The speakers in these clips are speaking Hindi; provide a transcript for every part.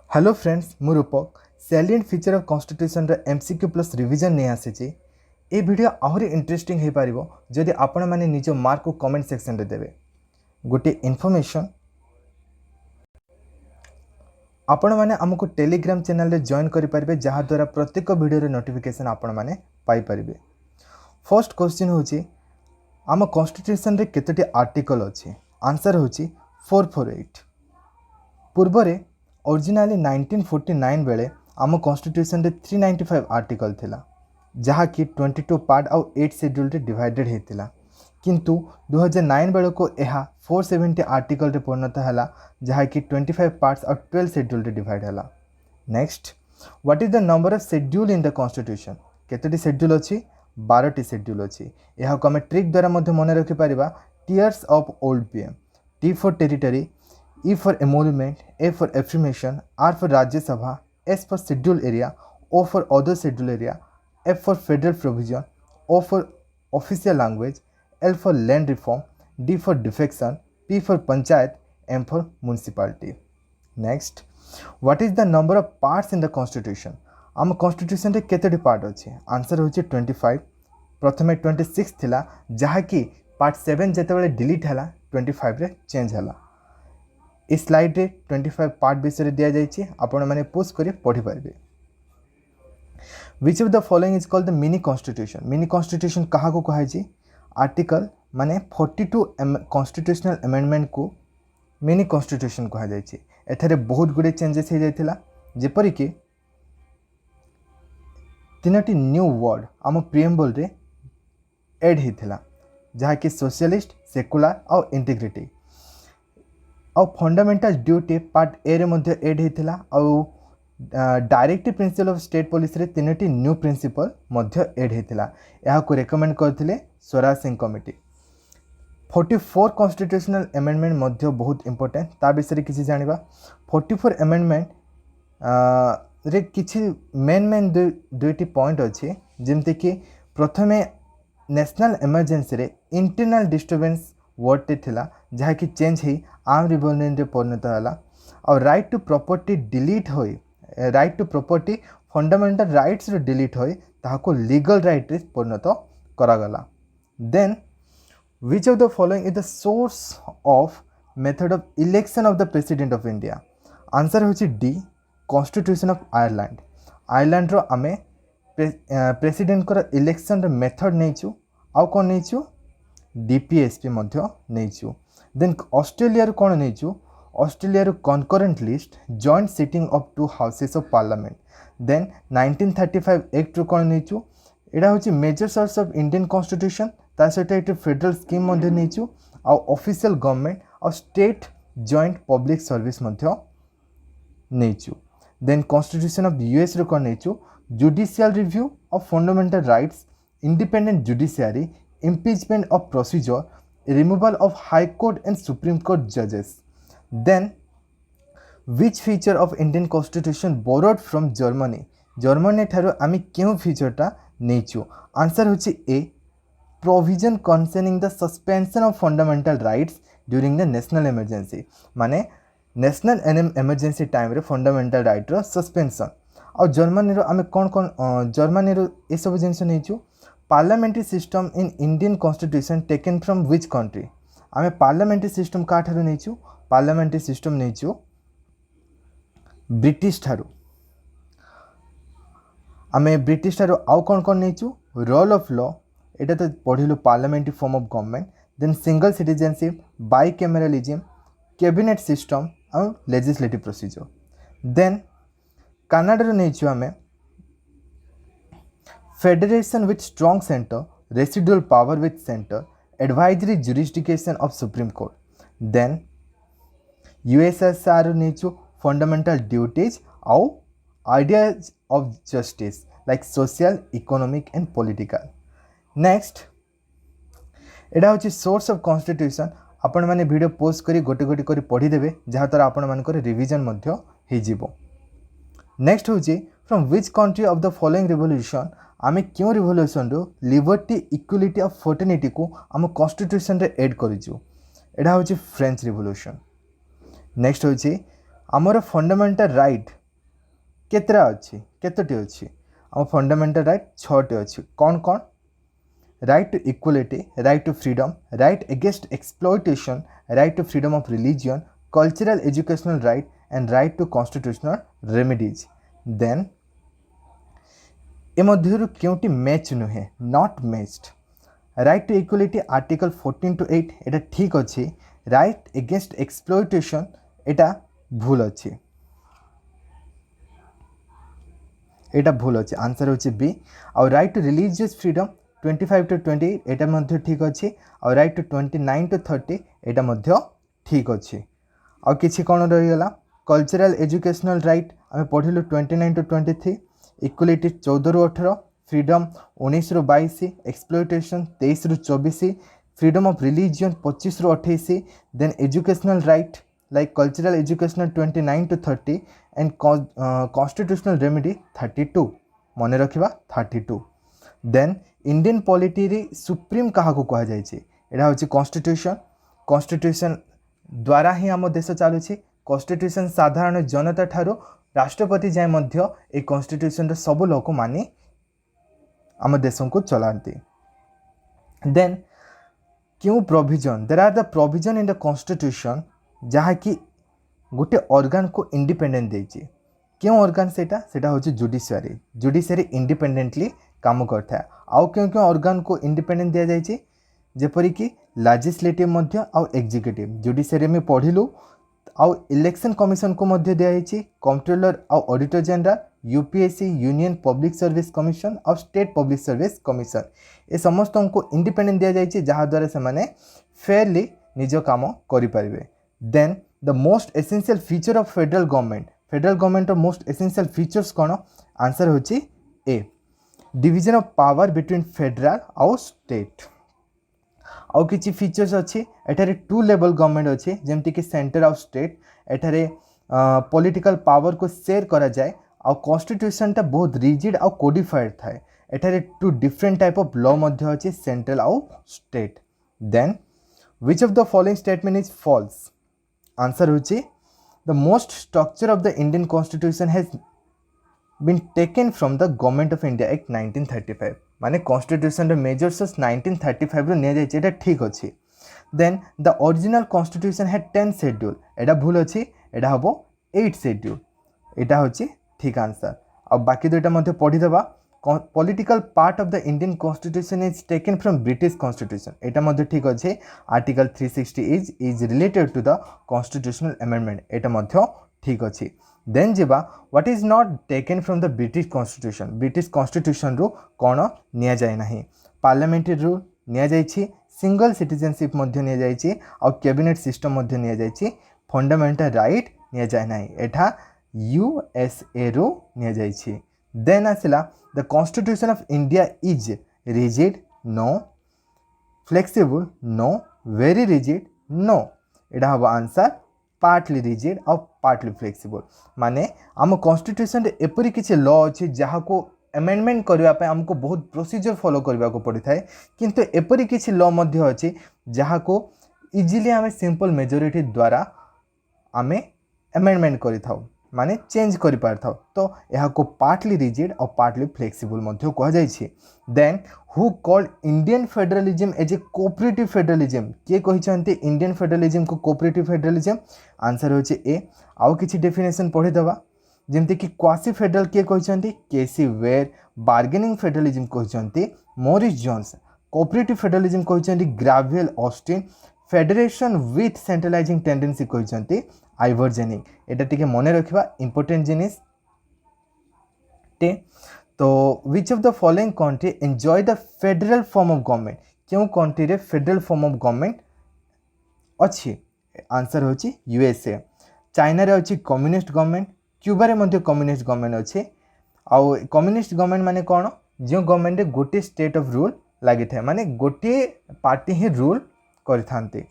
हेलो फ्रेंड्स मु रूपक सैलिएंट फीचर ऑफ कॉन्स्टिट्यूशन रे एमसीक्यू प्लस रिवीजन नहीं आसी ए वीडियो आहरी इंटरेस्टिंग हो पारिबो जदि आपण माने निज मार्क को कमेंट सेक्शन रे देबे। गोटे इन्फॉर्मेशन आपण माने हमको टेलीग्राम चैनल रे जॉइन करि परिबे जहा द्वारा प्रत्येक वीडियो रे नोटिफिकेशन आपण माने पाई परिबे। फर्स्ट क्वेश्चन होची आम कॉन्स्टिट्यूशन रे केतोटी आर्टिकल अछि। आंसर होची 448। पूर्वरे ओरिजिनाली 1949 बेले आम कॉन्स्टिट्यूशन रे 395 आर्टिकल थिला जहा कि 22 पार्ट आउ 8 शेड्यूल रे डिवाइडेड हेतिला, किंतु 2009 बेले को एहा 470 आर्टिकल रे परिणत हला जहा कि 25 पार्ट्स आउ 12 शेड्यूल रे डिवाइड हला। Next, what is the number of schedule in the constitution? केतोटी शेड्यूल अछि? 12 टी शेड्यूल अछि। एहा को हम ट्रिक द्वारा मध्ये मने रखि परिबा। Tears of old PM, T for territory, E for emolument, A for affirmation, R for Rajya Sabha, S for scheduled area, O for other scheduled area, F for federal provision, O for official language, L for land reform, D for defection, P for panchayat, M for municipality. Next, what is the number of parts in the constitution? आम constitution रे केतोटी पार्ट अछि? आंसर होछि 25। प्रथमे 26 थिला जहा कि पार्ट 7 जेतेबेले डिलीट हला 25 रे चेंज हला। इस स्लाइड रे 25 पार्ट विषय दिया जाइए, आपण माने पोस्ट करी पढ़ी पारिबे। Which of the following is called the mini constitution? Mini constitution कहा को कहा जी? आर्टिकल माने 42 कॉन्स्टिट्यूशनल अमेंडमेंट को मिनी कॉन्स्टिट्यूशन कहा जाइए। एथरे बहुत गुडे चेंजेस हो जाइथिला, जेपरि कि तीनोटी न्यू वर्ड आम प्रिएम्बल रे ऐड हिथिला जहा कि सोशलिस्ट, सेकुलर और इंटीग्रिटी और फंडामेंटल ड्यूटी पार्ट ए रे मध्य ऐड होता और directive principle of state policy रे तीनोटी न्यू प्रिंसिपल मध्य ऐड होता। यह को रेकमेंड करथिले Swaran Singh committee. 44 constitutional amendment मध्य बहुत इंपोर्टेंट, ता विषय किसी जानिबा। 44 अमेंडमेंट रे किछि मेन दुईटी पॉइंट अच्छी, जमती कि प्रथमे नेशनल इमरजेंसी रे इंटरनल डिस्टर्बेंस वर्ड टे थिला जहा कि चेंज ही आर्म रिबेलियन रे परिणत हला। और राइट टू प्रॉपर्टी डिलीट होई, right to property fundamental rights रे डिलीट होई ताहाको लीगल राइट रे परिणत करा गला। Then which of the following is the source of method of election of the president of India? Answer होची D, constitution of Ireland. Ireland रो आमे प्रेसिडेंट को इलेक्शन रे मेथड नैचु आउ कोन नैचु? डीपीएसपी मध्य नैचु। देन ऑस्ट्रेलिया कौन नैचु? Australia concurrent list joint sitting of 2 houses of parliament. Then 1935 act रू कौन नैचु? एडा होची major source of Indian constitution, ता सहित एक फेडरल स्कीम मध्य नैचु आ ऑफिशियल गवर्नमेंट और स्टेट जॉइंट पब्लिक सर्विस मध्य नैचु। देन कॉन्स्टिट्यूशन ऑफ यूएस रू कौन नैचु? Judicial review of fundamental rights, independent judiciary, impeachment of procedure, removal of high court and supreme court judges. Then which feature of Indian constitution borrowed from Germany? Germany ठारो आमी क्यों फीचर टा नेचु? आंसर होची ए, provision concerning the suspension of fundamental rights during the national emergency। माने नेशनल इमरजेंसी टाइम रे फंडामेंटल राइट रो सस्पेंशन। और जर्मनी रो आमे कोन कोन जर्मनी रो ए सब जिंस नेचु? Parliamentary system in Indian constitution taken from which country? आमे पार्लियामेंट्री सिस्टम का ठारू नेचु? पार्लियामेंट्री सिस्टम नेचु ब्रिटिश ठारू। आमे ब्रिटिश ठारू आउ कोन कोन नेचु? रोल ऑफ लॉ, एटा तो पढ़िलु parliamentary form of government. Then single citizenship, bicameralism, cabinet system और लेजिस्लेटिव प्रोसीजर। देन कनाडा रो नेचु आमे federation with strong centre, residual power with centre, advisory jurisdiction of supreme court. Then USSR नेचु फंडामेंटल ड्यूटीज और ideas of justice like social, economic and political. Next, एडा होची सोर्स ऑफ कॉन्स्टिट्यूशन। आपण माने वीडियो पोस्ट करी गोटे गोटे करी पढ़ी देबे जहा द्वारा आपण मानकर रिवीजन मध्य हे जिवो। नेक्स्ट होची from which country of the following revolution? आमे क्यों रिवोल्यूशन रो लिबर्टी, इक्वालिटी और फर्टर्निटी को आम कॉन्स्टिट्यूशन रे ऐड करिजु? एडा होची फ्रेंच रिवोल्यूशन। नेक्स्ट होची आमर फंडामेंटल राइट केतरा अच्छी केतोटी अच्छी आम फंडामेंटल राइट छटी अच्छी कौन कौन right to equality right to freedom right against exploitation right to freedom of religion cultural educational right and right to constitutional remedies then ए मध्यरु केउटी मैच नुहे not matched right to equality article 14 to 8 एटा ठीक अच्छी राइट अगेंस्ट एक्सप्लॉयटेशन एटा भूल अच्छी एटा भूल अच्छे आंसर होची बी और right to religious freedom 25 to 28 एटा मध्य ठीक अच्छे और राइट टू 29 to 30 एटा मध्य ठीक अच्छे और किछि कोन रही गला कल्चरल एजुकेशनल राइट आमे पढिलु 29 to 23 इक्वालिटी 14 ରୁ 18 फ्रीडम 19 ରୁ 22 एक्सप्लॉयटेशन 23 ରୁ 24 फ्रीडम ऑफ रिलीजन 25 ରୁ 28 then educational right like cultural educational 29 to 30 and constitutional remedy 32 मन रखिबा 32 then Indian polity रे सुप्रीम कहा को कहा जाय छै एडा होछि कॉन्स्टिट्यूशन द्वारा ही हम देश चालू छी कॉन्स्टिट्यूशन साधारण जनता ठारो राष्ट्रपति जाय मध्य ए कॉन्स्टिट्यूशन रे सब लोक मानी हम देश को चलांती then क्यों provision there are the provision in the constitution जहाँ कि गोटे ऑर्गन को इंडिपेंडेंट देछि क्यों ऑर्गन सेटा सेटा होछि जुडिशियरी इंडिपेंडेंटली काम करता है आउ क्यों क्यों ऑर्गन को इंडिपेंडेंट दिया जाइछि जेपरि कि लेजिस्लेटिव मध्य आउ एग्जीक्यूटिव जुडिशियरी में पढ़िलु आउ इलेक्शन कमिशन को मध्य दिया जाइछि कंट्रोलर आउ auditor general UPSC union public service commission और स्टेट पब्लिक सर्विस कमिशन ए समस्त को इंडिपेंडेंट दिया जाइछि जहाँ द्वारा से माने फेयरली निज काम करि परिबे then the most essential feature of federal government most essential features कौन आंसर होची ए division of power between federal और state आउ किछि फीचर्स अच्छी एठारे टू लेवल गवर्नमेंट अच्छी जेमती कि सेंटर और स्टेट एठारे पॉलिटिकल पावर को शेयर करा जाए और कॉन्स्टिट्यूशन टा बहुत रिजिड और कोडिफाइड थाए एठारे two different type of law मध्य अच्छी सेंट्रल और state then which of the following statement is false answer होची the most structure of the Indian constitution has been taken from the government of India act 1935 माने constitution रे measures 1935 रो ने जाय एटा ठीक अछि then the original constitution had 10 schedule एटा भूल अछि एटा हबो 8 schedule एटा होची ठीक आंसर अब बाकी दुटा मध्ये पढि देबा political part of the Indian constitution is taken from British constitution एटा मध्ये ठीक अछि article 360 is related to the constitutional amendment एटा मध्ये ठीक अछि then जेबा what is not taken from the British constitution रो कोन निया जाय नाही parliamentary rule निया जाय छी single citizenship मध्ये निया जाय छी और cabinet system मध्ये निया जाय छी fundamental right निया जाय नाही एठा USA रो निया जाय छी then आसिला the constitution of India is rigid no flexible no very rigid no एटा हबो आंसर पार्टली रिजिड और पार्टली फ्लेक्सिबल माने आम कॉन्स्टिट्यूशन रे एपरी किछि लॉ अछि जहा को अमेंडमेंट करबा पे हमको बहुत प्रोसीजर फॉलो करबा को पड़ी थाए किंतु एपरी किछि लॉ मध्य अछि जहा को इजीली आमे सिंपल मेजॉरिटी द्वारा आमे अमेंडमेंट करि थाउ माने चेंज करि पार थाउ तो यहा को पार्टली रिजिड और पार्टली फ्लेक्सिबल मध्य कह जाय छी then who called Indian federalism as a cooperative federalism के कहि छन्ते इंडियन फेडरलिज्म को कोऑपरेटिव फेडरलिज्म आंसर होचे ए आउ किछि डेफिनेशन पढि दबा जेमते कि क्वासी फेडरल के कहि छन्ते केसी वेयर बार्गेनिंग फेडरलिज्म कहि छन्ते मोरिस जोन्स कोऑपरेटिव फेडरलिज्म कहि छन्ते Granville Austin federation with centralising tendency कहि छन्ते आइवर जेनिंग एटा टिके मने रखिबा इंपोर्टेंट जिनिस टे तो विच of the following country enjoy the federal form of government क्यों कंट्री रे फेडरल फॉर्म ऑफ गवर्नमेंट अच्छी आंसर होची यूएसए चाइना रे अच्छी कम्युनिस्ट गवर्नमेंट क्यूबा रे मध्ये कम्युनिस्ट गवर्नमेंट अच्छे आउ कम्युनिस्ट गवर्नमेंट माने कोन जो गवर्नमेंट रे गोटे स्टेट ऑफ रूल लागि थाए माने गोटे पार्टी ही रूल करथांते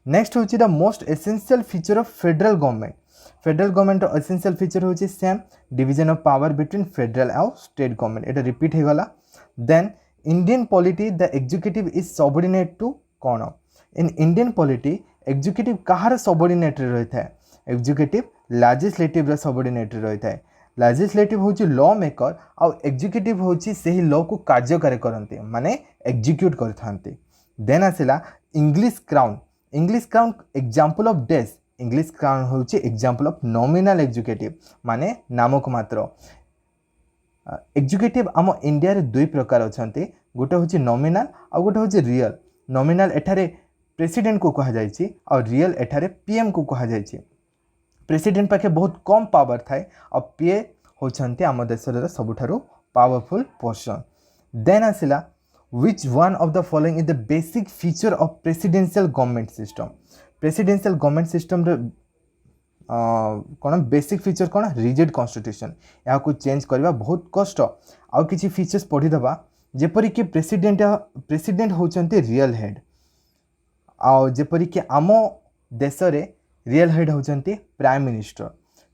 नेक्स्ट होची the most essential feature of federal government essential feature होची same division of power between federal और स्टेट गवर्नमेंट एटा रिपीट हो गला then Indian polity the executive is subordinate to कोन इन इंडियन पॉलिटी एग्जीक्यूटिव कहार सबऑर्डिनेट रहता है एग्जीक्यूटिव लेजिस्लेटिव रे सबऑर्डिनेट रहता है लेजिस्लेटिव होची लॉ मेकर आउ एग्जीक्यूटिव होची सही लॉ को कार्यकारी करते माने एग्जीक्यूट करथांते। देन आसिला इंग्लिश क्राउन एग्जांपल ऑफ डेस। इंग्लिश क्राउन होची एग्जांपल ऑफ नॉमिनल एग्जीक्यूटिव माने नामक मात्र। एग्जीक्यूटिव आम इंडिया रे दुई प्रकार अछंते, गोटे होची नॉमिनल आ गोटे होची रियल। नॉमिनल एठारे प्रेसिडेंट को कहा जायछि और रियल एठारे पीएम को कहा जायछि। प्रेसिडेंट पाखे बहुत कम पावर थाए और पीए होछंते आम देशर सबुठारु पावरफुल पर्सन। देन आसिला which one of the following is the basic feature of presidential government system। presidential government system रे कौन बेसिक फीचर कौन रिजिड कॉन्स्टिट्यूशन या को चेंज करवा बहुत कष्ट। आउ किछि फीचर्स पढ़ी दबा जेपरि कि प्रेसिडेंट होचंते रियल हेड आउ जेपरि कि आम देश रे रियल हेड होचंते प्राइम मिनिस्टर।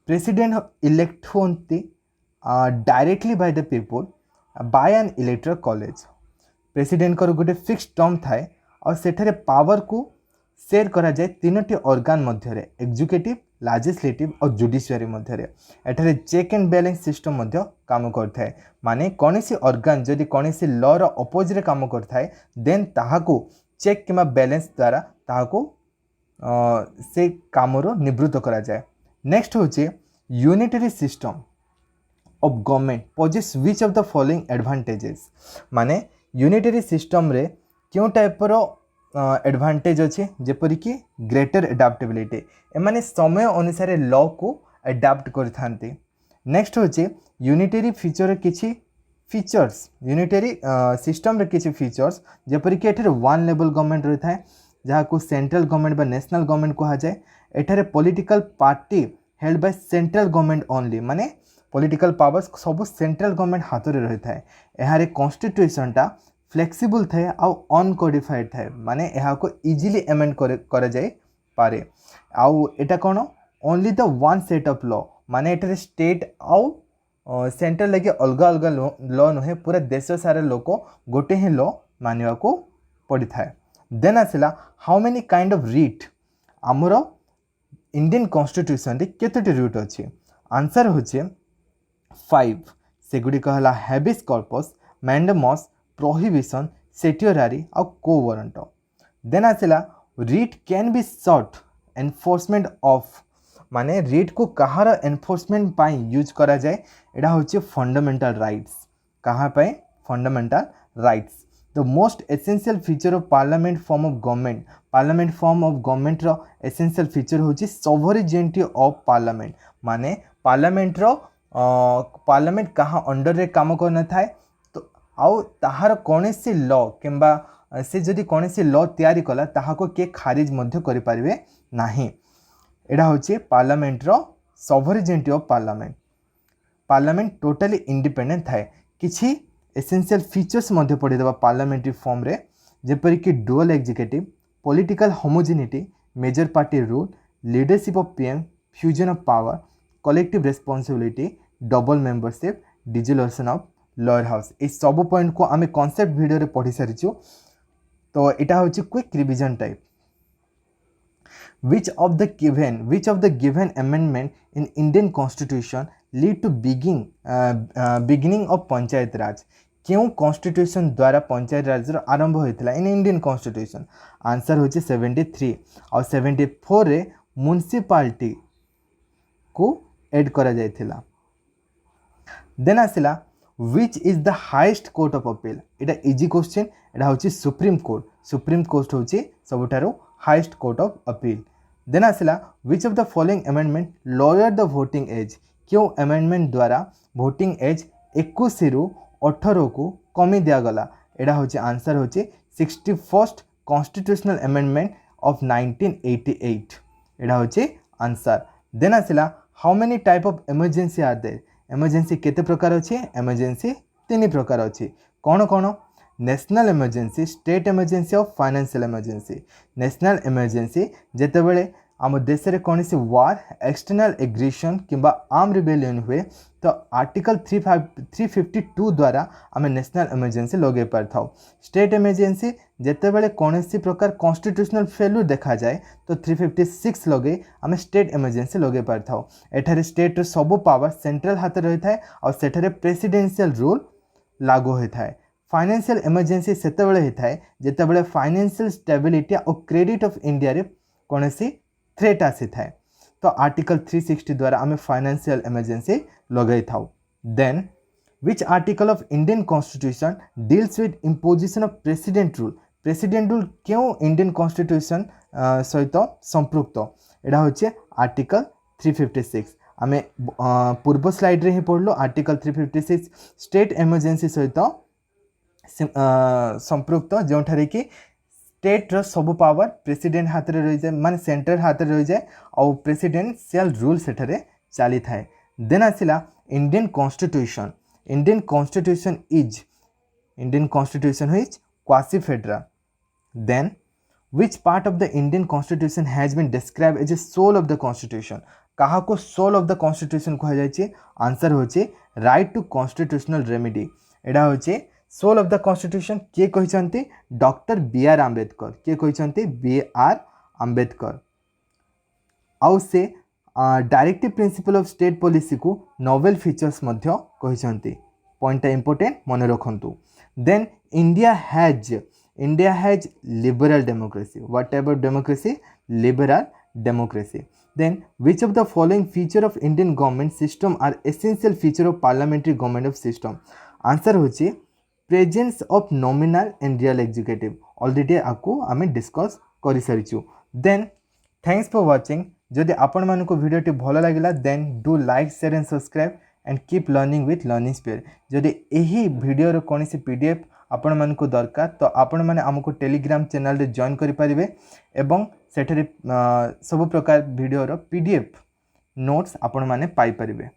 प्रेसिडेंट इलेक्ट होंती directly by the people by an electoral college. President को गोटे फिक्स टर्म थाए और सेठारे पावर को शेयर करा जाए तीनोटी ऑर्गन मध्य रे, एग्जीक्यूटिव, लेजिस्लेटिव और जुडिशियरी मध्य रे। एठारे चेक एंड बैलेंस सिस्टम मध्य काम करथाए माने कोनोसी ऑर्गन जदि कोनोसी लॉ रो अपोज रे काम करथाए देन ताहाको चेक किमा बैलेंस द्वारा ताहाको से काम रो निवृत्त करा जाए। नेक्स्ट होचे unitary system of government poses which of the following advantages. माने यूनिटरी सिस्टम रे क्यों टाइप रो एडवांटेज अच्छे जेपरि कि ग्रेटर एडाप्टेबिलिटी, एमाने समय अनुसार लॉ को एडाप्ट करथांते। नेक्स्ट होचे यूनिटरी फीचर किछि फीचर्स, यूनिटरी सिस्टम रे किछि फीचर्स जेपरि कि एठारे वन लेवल गवर्नमेंट रही थाए जहाँ को सेंट्रल गवर्नमेंट बा नेशनल गवर्नमेंट कहा जाए। एठारे political party held by central government only, माने पॉलिटिकल पावर्स सब सेंट्रल गवर्नमेंट हाथ में रही थाए। एहारे कॉन्स्टिट्यूशन टा फ्लेक्सिबल थाए आउ अनकोडिफाइड थाए, माने एहा को इजीली एमेंड कर जाए पारे। आउ एटा कोन only the one set of law, माने एठारे स्टेट आउ सेंट्रल लगे अलग अलग लॉ नुहे, पूरा देश सारा लोक गोटे ही लॉ मानिवा को पड़ी थाए। देन आसिला how many kind of writ. आमर इंडियन कॉन्स्टिट्यूशन रे केतोटी रूट अछि? आंसर होचे 5। सेगुड़ी कहला habeas corpus, mandamus, prohibition, certiorari और को वारंट। देन आसिला writ can be sought enforcement of, माने रीट को कहार एनफोर्समेंट पाई यूज करा जाए एडा होचे फंडामेंटल राइट्स। कहाँ पाए? Fundamental rights. The most essential feature of parliament form of government, parliament form of government रो एसेंशियल फीचर होची सोवरेनिटी ऑफ पार्लियामेंट, माने पार्लियामेंट रो पार्लियामेंट कहाँ अंडर रे काम करना थाए तो आउ ताहार कोनोसी लॉ किंबा से जदि कोनोसी लॉ तैयारी कला ताहाको के खारिज मध्य करि पारिबे नाही। एडा होची पार्लियामेंट रो sovereignty of parliament. Parliament totally independent थाए। किछि एसेंशियल फीचर्स मध्य पढ़ी देबा पार्लियामेंट्री फॉर्म रे जेपरि कि dual executive, political homogeneity, major party rule, leadership of PM, fusion of power, collective responsibility, double membership, dissolution of lower house. ए सब पॉइंट को आमे कॉन्सेप्ट वीडियो रे पढ़ी सारिछु, तो एटा होची quick revision type. which of the given amendment in Indian constitution lead to beginning of panchayat raj. क्यों कॉन्स्टिट्यूशन द्वारा पंचायत राज आरंभ होता इन इंडियन कॉन्स्टिट्यूशन? आंसर होची 73 और 74 रे म्युनिसिपालिटी को ऐड करा जायथिला। देन आसिला which is the highest court of appeal। एटा इजी क्वेश्चन, एटा होची सुप्रीम कोर्ट। सुप्रीम कोर्ट होची सबुठारो highest court of appeal. Then आसिला which of the following amendment lowered the voting age। क्यों अमेंडमेंट द्वारा वोटिंग एज 21 रु 18 को कमी दिया गला? एटा होची आंसर होची 61st कॉन्स्टिट्यूशनल अमेंडमेंट ऑफ 1988। एटा होची आंसर। देन आसिला how many type of emergency are there. Emergency केते प्रकार अछि? इमरजेंसी 3 प्रकार अछि। कौन कौन? नेशनल इमरजेंसी, स्टेट इमरजेंसी और फाइनेंशियल इमरजेंसी। नेशनल इमरजेंसी जेते बेले आम देश में कौन सी वार, एक्सटर्नल एग्रेशन किंबा आर्म रिबेलियन हुए तो आर्टिकल 352 द्वारा आम नेशनल इमरजेंसी लगे पार था। स्टेट इमरजेंसी ଯେତେବେଳେ କୌଣସି ପ୍ରକାର କन्स्टिट्यूशनल फेल्यूर देखा जाए तो 356 लगे आम स्टेट इमरजेंसी लगे पारि थाउ। एठारे स्टेट रो सब पावर सेंट्रल हाथ रही था और सेठारे प्रेसिडेंशियल रूल लागू होता है। फाइनेंशियल इमरजेंसी सेतेबेले होता है जेतेबेले फाइनेंशियल स्टेबिलिटी और क्रेडिट ऑफ इंडिया रे कौनसी थ्रेट आसी था। तो आर्टिकल 360 द्वारा आम फाइनेंशियल इमरजेंसी लगे था। Then which article of Indian constitution deals with imposition of president rule. President rule क्यों इंडियन कॉन्स्टिट्यूशन सहित संपृक्त एटा होचे आर्टिकल 356। आम पूर्व स्लाइड रे ही पढ़लो आर्टिकल 356 स्टेट इमरजेंसी सहित संपृक्त जो कि स्टेट रो सब पावर प्रेसिडेंट हाथ में रही जाए माने सेंट्रल हाथ में रही जाए और प्रेसिडेंशियल रूल सेठारे चली थाए। देन आसिला Indian constitution. Indian constitution is quasi federal. Then which part of the Indian constitution has been described as a soul of the constitution। कहा को सोल ऑफ द कॉन्स्टिट्यूशन कह जाए आंसर होचे राइट टू कॉन्स्टिट्यूशनल रेमेडी। एडा होचे सोल ऑफ द कॉन्स्टिट्यूशन किए कहते डॉक्टर बी आर आंबेडकर। किए कहते बी आर आंबेडकर। आउ से directive principle of state policy को नोवेल फीचर्स मध्य कहते। पॉइंट इंपोर्टेंट मन रखु। Then India has liberal democracy. What type of democracy? Liberal democracy. Then which of the following feature of Indian government system are essential feature of parliamentary government of system? Answer होची presence of nominal and real executive. Already आपको आम डिस्कस कर सारी। Then thanks for watching. जदि आपण मानक वीडियो भल लगे then do like share and subscribe and keep learning with learning spare. जदि यही वीडियो कौन पीडीएफ आपण मानक दरकार तो आपण माने आमको टेलीग्राम चैनल रे जॉइन करि परिबे एवं सेठरे सब प्रकार वीडियो रो पीडीएफ नोट्स आपण माने पाई परिबे।